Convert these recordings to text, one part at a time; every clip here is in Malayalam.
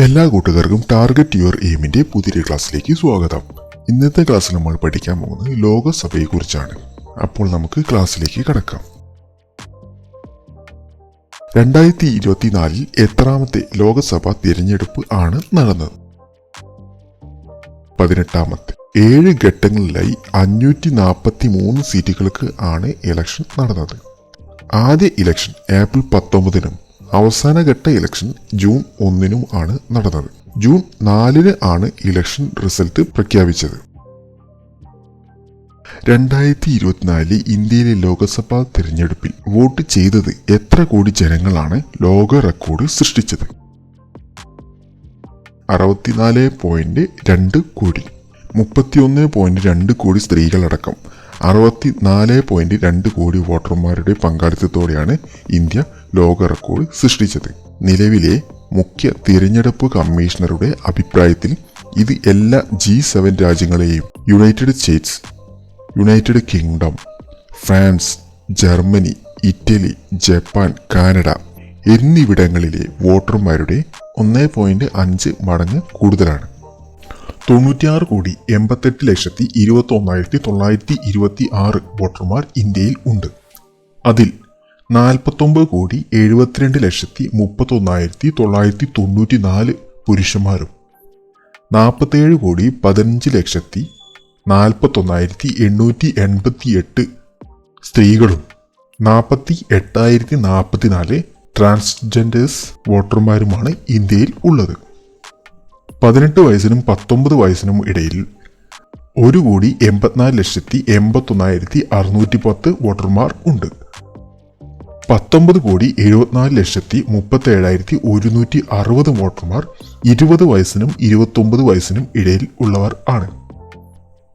എല്ലാ കൂട്ടുകാർക്കും ടാർഗറ്റ് യുവർ എയിമിന്റെ പുതിയൊരു ക്ലാസ്സിലേക്ക് സ്വാഗതം. ഇന്നത്തെ ക്ലാസ്സിൽ നമ്മൾ പഠിക്കാൻ പോകുന്നത് ലോകസഭയെ കുറിച്ചാണ്. അപ്പോൾ നമുക്ക് ക്ലാസ്സിലേക്ക് കടക്കാം. 2024 എത്രാമത്തെ ലോകസഭാ തിരഞ്ഞെടുപ്പ് ആണ് നടന്നത്? 18ാമത്തെ. 7 ഘട്ടങ്ങളിലായി 543 സീറ്റുകൾക്ക് ആണ് ഇലക്ഷൻ നടന്നത്. ആദ്യ ഇലക്ഷൻ ഏപ്രിൽ 19-നും അവസാന ഘട്ട ഇലക്ഷൻ ജൂൺ 1-നും ആണ് നടന്നത്. ജൂൺ 4-ന് ആണ് ഇലക്ഷൻ റിസൾട്ട് പ്രഖ്യാപിച്ചത്. 2024 ഇന്ത്യയിലെ ലോകസഭാ തിരഞ്ഞെടുപ്പിൽ വോട്ട് ചെയ്തത് എത്ര കോടി ജനങ്ങളാണ് ലോക റെക്കോർഡ് സൃഷ്ടിച്ചത്? 64.2 കോടി. 31.2 കോടി സ്ത്രീകളടക്കം 64.2 കോടി വോട്ടർമാരുടെ പങ്കാളിത്തത്തോടെയാണ് ഇന്ത്യ ലോക റെക്കോർഡ് സൃഷ്ടിച്ചത്. നിലവിലെ മുഖ്യ തിരഞ്ഞെടുപ്പ് കമ്മീഷണറുടെ അഭിപ്രായത്തിൽ ഇത് എല്ലാ G7 രാജ്യങ്ങളെയും United States, United kingdom, France, Germany, Italy, Japan, Canada എന്നിവിടങ്ങളിലെ വോട്ടർമാരുടെ 1.5 മടങ്ങ് കൂടുതലാണ്. 96,88,21,926 വോട്ടർമാർ ഇന്ത്യയിൽ ഉണ്ട്. അതിൽ 49,72,31,994 പുരുഷന്മാരും 47,15,41,888 സ്ത്രീകളും 48,044 ട്രാൻസ്ജെൻഡേഴ്സ് വോട്ടർമാരുമാണ് ഇന്ത്യയിൽ ഉള്ളത്. 18 വയസ്സിനും 19 വയസ്സിനും ഇടയിൽ 1,84,81,610 വോട്ടർമാർ ഉണ്ട്. 19,74,37,160 വോട്ടർമാർ 20 വയസ്സിനും 29 വയസ്സിനും ഇടയിൽ ഉള്ളവർ ആണ്.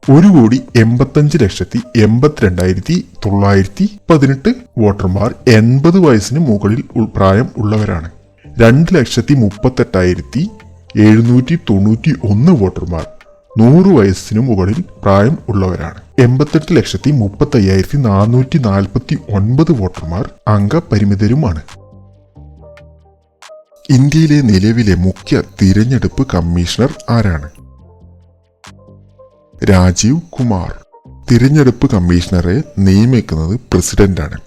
1,85,82,918 വോട്ടർമാർ 80 വയസ്സിന് മുകളിൽ പ്രായം ഉള്ളവരാണ്. 2,78,791 വോട്ടർമാർ 100 വയസ്സിനു മുകളിൽ പ്രായം ഉള്ളവരാണ്. 88,35,449 വോട്ടർമാർ അംഗപരിമിതരുമാണ്. ഇന്ത്യയിലെ നിലവിലെ മുഖ്യ തിരഞ്ഞെടുപ്പ് കമ്മീഷണർ ആരാണ്? രാജീവ് കുമാർ. തിരഞ്ഞെടുപ്പ് കമ്മീഷണറെ നിയമിക്കുന്നത് പ്രസിഡന്റാണ്.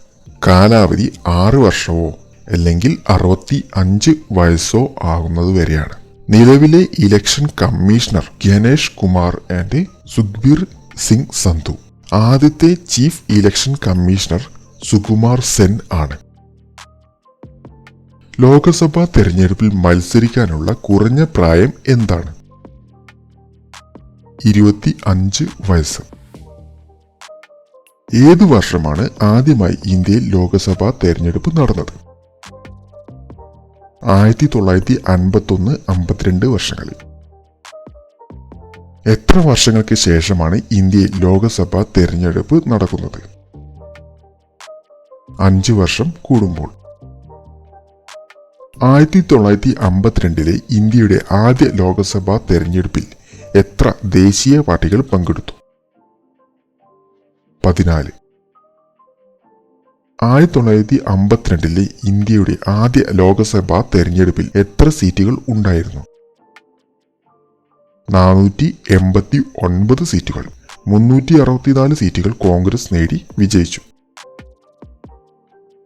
കാലാവധി 6 വർഷമോ അല്ലെങ്കിൽ 65 വയസ്സോ ആകുന്നതുവരെയാണ്. നിലവിലെ election commissioner Ganesh Kumar and Sukhbir Singh Sandhu. ആദ്യത്തെ chief election commissioner Sukumar Sen ആണ്. ലോകസഭാ തെരഞ്ഞെടുപ്പിൽ മത്സരിക്കാനുള്ള കുറഞ്ഞ പ്രായം എന്താണ്? 25 വയസ്സ്. ഏതു വർഷമാണ് ആദ്യമായി ഇന്ത്യയിൽ ലോകസഭാ തെരഞ്ഞെടുപ്പ് നടന്നത്? 1951-52 വർഷങ്ങളിൽ. എത്ര വർഷങ്ങൾക്ക് ശേഷമാണ് ഇന്ത്യയിൽ ലോകസഭാ തെരഞ്ഞെടുപ്പ് നടക്കുന്നത്? 5 വർഷം കൂടുമ്പോൾ. 1952 ഇന്ത്യയുടെ ആദ്യ ലോകസഭാ തെരഞ്ഞെടുപ്പിൽ എത്ര ദേശീയ പാർട്ടികൾ പങ്കെടുത്തു? 14. 1952 ഇന്ത്യയുടെ ആദ്യ ലോകസഭാ തെരഞ്ഞെടുപ്പിൽ എത്ര സീറ്റുകൾ ഉണ്ടായിരുന്നു? 489 സീറ്റുകൾ. 364 സീറ്റുകൾ കോൺഗ്രസ് നേടി വിജയിച്ചു.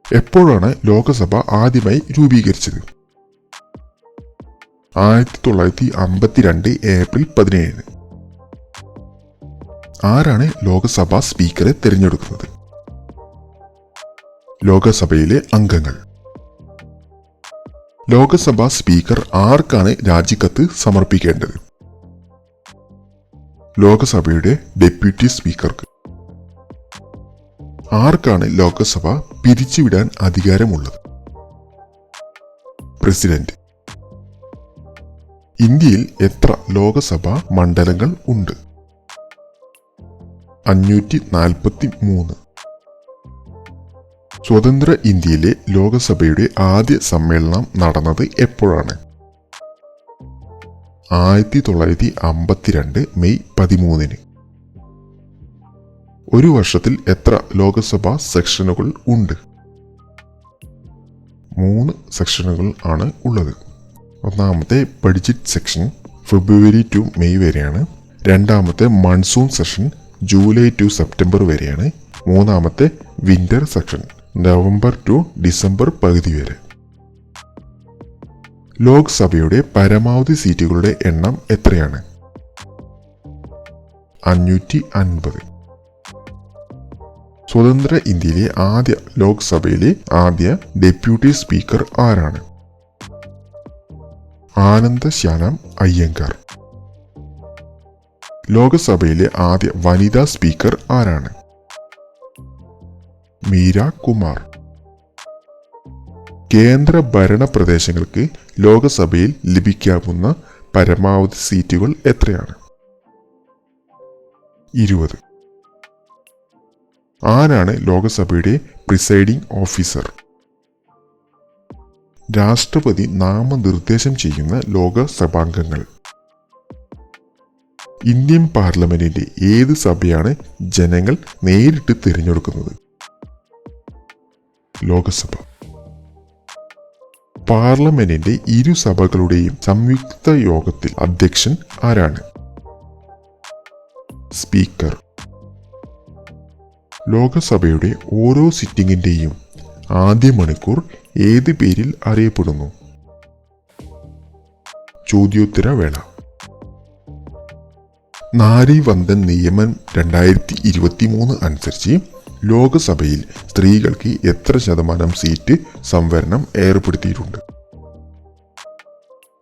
എപ്പോഴാണ് ലോകസഭ ആദ്യമായി രൂപീകരിച്ചത്? 1952 ഏപ്രിൽ 17. ആരാണ് ലോകസഭാ സ്പീക്കറെ തിരഞ്ഞെടുക്കുന്നത്? ലോകസഭയിലെ അംഗങ്ങൾ. ലോകസഭാ സ്പീക്കർ ആർക്കാണ് രാജിക്കത്ത് സമർപ്പിക്കേണ്ടത്? ലോകസഭയുടെ ഡെപ്യൂട്ടി സ്പീക്കർക്ക്. ആർക്കാണ് ലോകസഭ പിരിച്ചുവിടാൻ അധികാരമുള്ളത്? പ്രസിഡന്റ്. ഇന്ത്യയിൽ എത്ര ലോകസഭാ മണ്ഡലങ്ങൾ ഉണ്ട്? 543. സ്വതന്ത്ര ഇന്ത്യയിലെ ലോകസഭയുടെ ആദ്യ സമ്മേളനം നടന്നത് എപ്പോഴാണ്? 1952 മെയ് 13. ഒരു വർഷത്തിൽ എത്ര ലോകസഭാ സെക്ഷനുകൾ ഉണ്ട്? 3 സെക്ഷനുകൾ ആണ് ഉള്ളത്. ഒന്നാമത്തെ budget section February to May വരെയാണ്. രണ്ടാമത്തെ monsoon session July to September വരെയാണ്. മൂന്നാമത്തെ winter section November to December പകുതി വരെ. ലോക്സഭയുടെ പരമാവധി സീറ്റുകളുടെ എണ്ണം എത്രയാണ്? 550. സ്വതന്ത്ര ഇന്ത്യയിലെ ആദ്യ ലോക്സഭയിലെ ആദ്യ ഡെപ്യൂട്ടി സ്പീക്കർ ആരാണ്? ആനന്ദശാനം അയ്യങ്കാർ. ലോകസഭയിലെ ആദ്യ വനിതാ സ്പീക്കർ ആരാണ്? മീര കുമാർ. കേന്ദ്ര ഭരണ പ്രദേശങ്ങൾക്ക് ലോകസഭയിൽ ലഭിക്കാവുന്ന പരമാവധി സീറ്റുകൾ എത്രയാണ്? 20. ആരാണ് ലോകസഭയുടെ പ്രിസൈഡിംഗ് ഓഫീസർ? രാഷ്ട്രപതി നാമനിർദ്ദേശം ചെയ്യുന്ന ലോകസഭാംഗങ്ങൾ. ഇന്ത്യൻ പാർലമെന്റിന്റെ ഏത് സഭയാണ് ജനങ്ങൾ നേരിട്ട് തിരഞ്ഞെടുക്കുന്നത്? ലോകസഭ. പാർലമെന്റിന്റെ ഇരു സഭകളുടെയും സംയുക്ത യോഗത്തിൽ അധ്യക്ഷൻ ആരാണ്? സ്പീക്കർ. ലോകസഭയുടെ ഓരോ സിറ്റിംഗിന്റെയും ആദ്യ മണിക്കൂർ ഏത് പേരിൽ അറിയപ്പെടുന്നു? ചോദ്യോത്തരവേള. നാരീവന്ദൻ നിയമം 2023 അനുസരിച്ച് ലോകസഭയിൽ സ്ത്രീകൾക്ക് എത്ര ശതമാനം സീറ്റ് സംവരണം ഏർപ്പെടുത്തിയിട്ടുണ്ട്?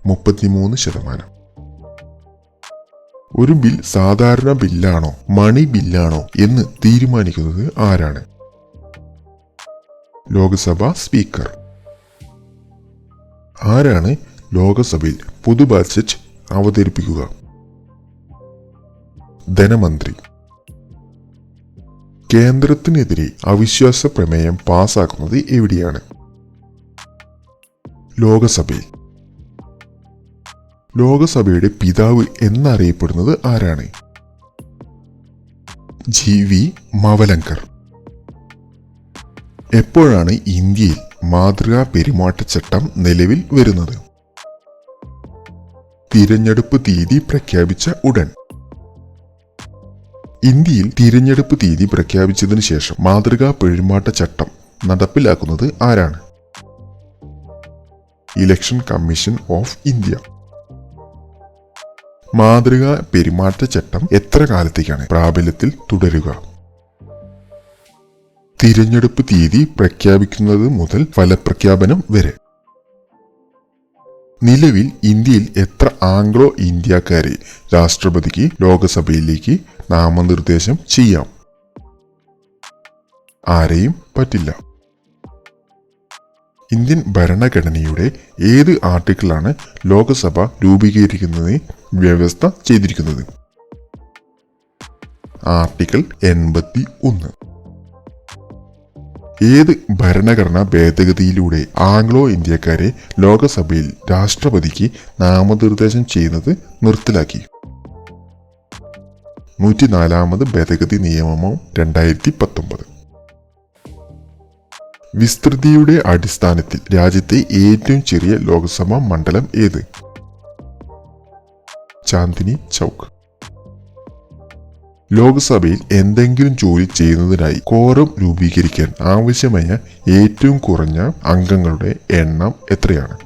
33%. ഒരു ബിൽ സാധാരണ ബില്ലാണോ മണി ബില്ലാണോ എന്ന് തീരുമാനിക്കുന്നത് ആരാണ്? ലോകസഭാ സ്പീക്കർ. ആരാണ് ലോകസഭയിൽ പൊതു ബഡ്ജറ്റ് അവതരിപ്പിക്കുക? ധനമന്ത്രി. കേന്ദ്രത്തിനെതിരെ അവിശ്വാസ പ്രമേയം പാസാക്കുന്നത് എവിടെയാണ്? ലോകസഭയിൽ. ലോകസഭയുടെ പിതാവ് എന്നറിയപ്പെടുന്നത് ആരാണ്? GV മവലങ്കർ. എപ്പോഴാണ് ഇന്ത്യയിൽ മാതൃകാ പെരുമാറ്റച്ചട്ടം നിലവിൽ വരുന്നത്? തിരഞ്ഞെടുപ്പ് തീയതി പ്രഖ്യാപിച്ച ഉടൻ. ഇന്ത്യയിൽ തിരഞ്ഞെടുപ്പ് തീയതി പ്രഖ്യാപിച്ചതിന് ശേഷം മാതൃകാ പെരുമാറ്റച്ചട്ടം നടപ്പിലാക്കുന്നത് ആരാണ്? Election commission of India. മാതൃകാ പെരുമാറ്റച്ചട്ടം എത്ര കാലത്തേക്കാണ് പ്രാബല്യത്തിൽ തുടരുക? തിരഞ്ഞെടുപ്പ് തീയതി പ്രഖ്യാപിക്കുന്നത് മുതൽ ഫലപ്രഖ്യാപനം വരെ. നിലവിൽ ഇന്ത്യയിൽ എത്ര ആംഗ്ലോ ഇന്ത്യക്കാരെ രാഷ്ട്രപതിക്ക് ലോകസഭയിലേക്ക് നാമനിർദ്ദേശം ചെയ്യാം? ആരെയും പറ്റില്ല. ഇന്ത്യൻ ഭരണഘടനയുടെ ഏത് ആർട്ടിക്കിളാണ് ലോകസഭ രൂപീകരിക്കുന്നതിന് വ്യവസ്ഥ ചെയ്തിരിക്കുന്നത്? ആർട്ടിക്കിൾ 81. ഏത് ഭരണഘടനാ ഭേദഗതിയിലൂടെ ആംഗ്ലോ ഇന്ത്യക്കാരെ ലോകസഭയിൽ രാഷ്ട്രപതിക്ക് നാമനിർദ്ദേശം ചെയ്യുന്നത് നിർത്തലാക്കി? 104ാമത് ഭേദഗതി നിയമം 2019. വിസ്തൃതിയുടെ അടിസ്ഥാനത്തിൽ രാജ്യത്തെ ഏറ്റവും ചെറിയ ലോക്സഭാ മണ്ഡലം ഏത്? ചാന്ദിനി ചൗക്ക്. ലോക്സഭയിൽ എന്തെങ്കിലും ജോലി ചെയ്യുന്നതിനായി കോറം രൂപീകരിക്കാൻ ആവശ്യമായ ഏറ്റവും കുറഞ്ഞ അംഗങ്ങളുടെ എണ്ണം എത്രയാണ്?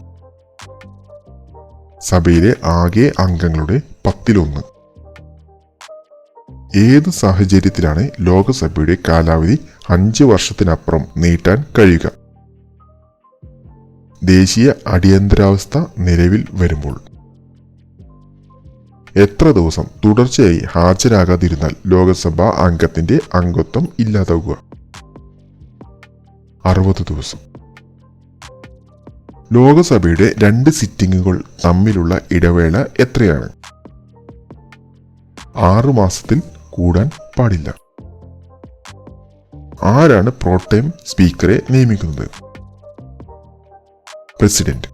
സഭയിലെ ആകെ അംഗങ്ങളുടെ 10-1. ഏത് സാഹചര്യത്തിലാണ് ലോകസഭയുടെ കാലാവധി 5 വർഷത്തിനപ്പുറം നീട്ടാൻ കഴിയുക? ദേശീയ അടിയന്തരാവസ്ഥ നിലവിൽ വരുമ്പോൾ. എത്ര ദിവസം തുടർച്ചയായി ഹാജരാകാതിരുന്നാൽ ലോകസഭാ അംഗത്തിന്റെ അംഗത്വം ഇല്ലാതാവുക? 60 ദിവസം. ലോകസഭയുടെ 2 സിറ്റിംഗുകൾ തമ്മിലുള്ള ഇടവേള എത്രയാണ്? 6 മാസത്തിൽ കൂടാൻ പാടില്ല. ആരാണ് പ്രോടൈം സ്പീക്കറെ നിയമിക്കുന്നത്? പ്രസിഡന്റ്.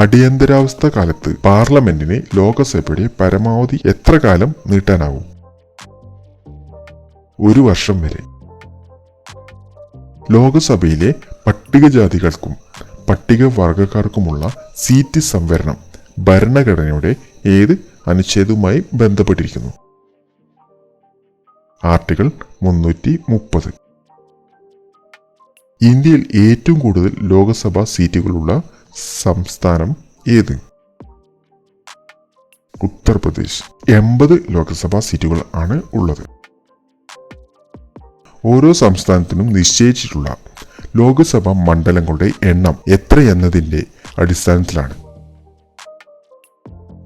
അടിയന്തരാവസ്ഥ കാലത്ത് പാർലമെന്റിനെ ലോകസഭയുടെ പരമാവധി എത്ര കാലം നീട്ടാനാവും? 1 വർഷം വരെ. ലോകസഭയിലെ പട്ടികജാതികൾക്കും പട്ടികവർഗക്കാർക്കുമുള്ള സീറ്റ് സംവരണം ഭരണഘടനയുടെ ഏത് അനുച്ഛേദവുമായി ബന്ധപ്പെട്ടിരിക്കുന്നു? ആർട്ടിക്കിൾ 330. ഇന്ത്യയിൽ ഏറ്റവും കൂടുതൽ ലോകസഭാ സീറ്റുകളുള്ള സംസ്ഥാനം ഏത്? ഉത്തർപ്രദേശ്. 80 ലോക്സഭാ സീറ്റുകൾ ആണ് ഉള്ളത്. ഓരോ സംസ്ഥാനത്തിനും നിശ്ചയിച്ചിട്ടുള്ള ലോകസഭാ മണ്ഡലങ്ങളുടെ എണ്ണം എത്രയെന്നതിന്റെ അടിസ്ഥാനത്തിലാണ്?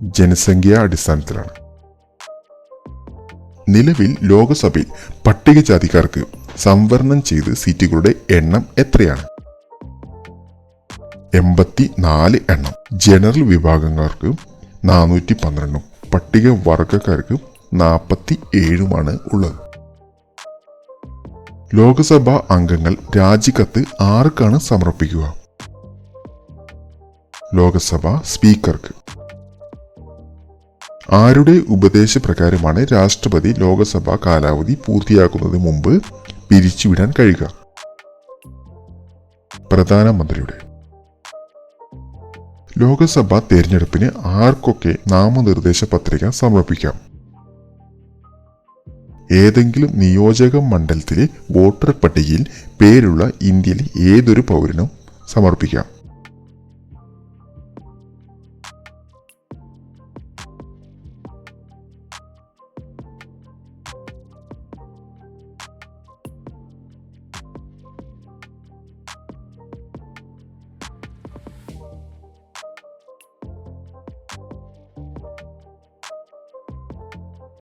ജനസംഖ്യാ അടിസ്ഥാനത്തിലാണ്. നിലവിൽ ലോകസഭയിൽ പട്ടികജാതിക്കാർക്ക് സംവരണം ചെയ്ത് സീറ്റുകളുടെ എണ്ണം എത്രയാണ്? 84 എണ്ണം. ജനറൽ വിഭാഗക്കാർക്ക് 412, പട്ടികവർഗക്കാർക്ക് 47 ഉള്ളത്. ലോകസഭാ അംഗങ്ങൾ രാജിക്കത്ത് ആർക്കാണ് സമർപ്പിക്കുക? ലോകസഭാ സ്പീക്കർക്ക്. ആരുടെ ഉപദേശപ്രകാരമാണ് രാഷ്ട്രപതി ലോകസഭാ കാലാവധി പൂർത്തിയാക്കുന്നതിന് മുമ്പ് പിരിച്ചുവിടാൻ കഴിയുക? പ്രധാനമന്ത്രിയുടെ. ലോകസഭാ തെരഞ്ഞെടുപ്പിന് ആർക്കൊക്കെ നാമനിർദ്ദേശ പത്രിക സമർപ്പിക്കാം? ഏതെങ്കിലും നിയോജക മണ്ഡലത്തിലെ വോട്ടർ പട്ടികയിൽ പേരുള്ള ഇന്ത്യയിലെ ഏതൊരു പൗരനും സമർപ്പിക്കാം.